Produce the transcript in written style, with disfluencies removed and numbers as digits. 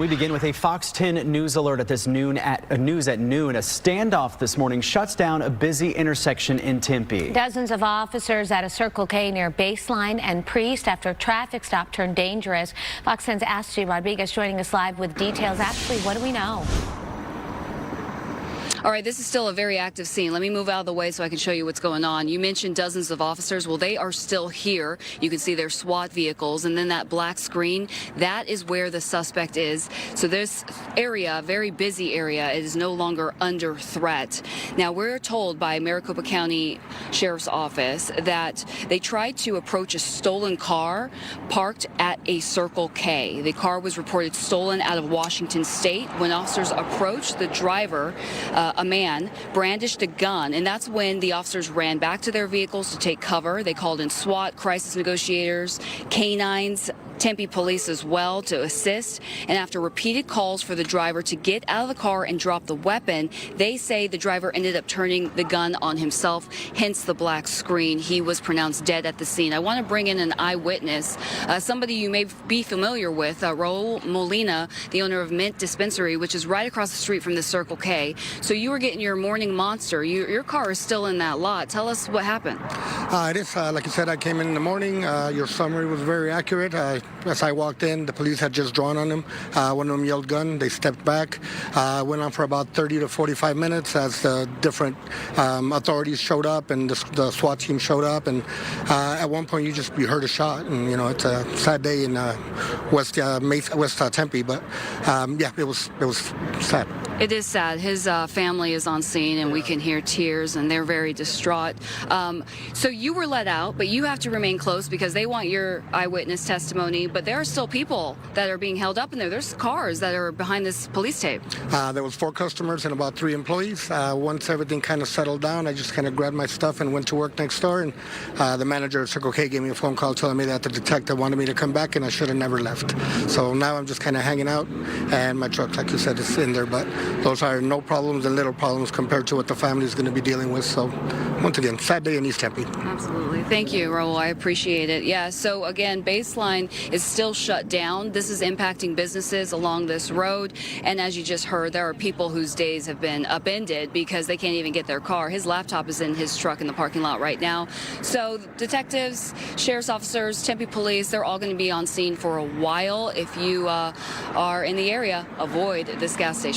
We begin with a Fox 10 news alert at this noon news at noon. A standoff this morning shuts down a busy intersection in Tempe. Dozens of officers at a Circle K near Baseline and Priest after a traffic stop turned dangerous. Fox 10's Ashlie Rodriguez joining us live with details. Ashlie, what do we know? All right, this is still a very active scene. Let me move out of the way so I can show you what's going on. You mentioned dozens of officers. Well, they are still here. You can see their SWAT vehicles, and then that black screen, that is where the suspect is. So this area, very busy area, is no longer under threat. Now, we're told by Maricopa County Sheriff's Office that they tried to approach a stolen car parked at a Circle K. The car was reported stolen out of Washington State. When officers approached the driver, a man brandished a gun, and that's when the officers ran back to their vehicles to take cover. They called in SWAT, crisis negotiators, canines, Tempe police as well to assist. And after repeated calls for the driver to get out of the car and drop the weapon, they say the driver ended up turning the gun on himself, hence the black screen. He was pronounced dead at the scene. I want to bring in an eyewitness, somebody you may be familiar with, Raul Molina, the owner of Mint Dispensary, which is right across the street from the Circle K. So you were getting your morning monster. Your car is still in that lot. Tell us what happened. It is, like you said, I came in the morning. Your summary was very accurate. As I walked in, the police had just drawn on them. One of them yelled gun. They stepped back. Went on for about 30 to 45 minutes as the different authorities showed up and the SWAT team showed up. And at one point, you heard a shot. And, you know, it's a sad day in West Tempe. But, yeah, it was sad. It is sad. His family is on scene, and we can hear tears, and they're very distraught. So you were let out, but you have to remain close because they want your eyewitness testimony. But there are still people that are being held up in there. There's cars that are behind this police tape. There was 4 customers and about 3 employees. Once everything kind of settled down, I just kind of grabbed my stuff and went to work next door. And the manager at Circle K gave me a phone call telling me that the detective wanted me to come back, and I should have never left. So now I'm just kind of hanging out, and my truck, like you said, is in there. But those are no problems and little problems compared to what the family is going to be dealing with. So once again, sad day in East Tempe. Absolutely. Thank you, Raul. I appreciate it. Yeah, so again, Baseline is still shut down. This is impacting businesses along this road. And as you just heard, there are people whose days have been upended because they can't even get their car. His laptop is in his truck in the parking lot right now. So detectives, sheriff's officers, Tempe police, they're all going to be on scene for a while. If you are in the area, avoid this gas station.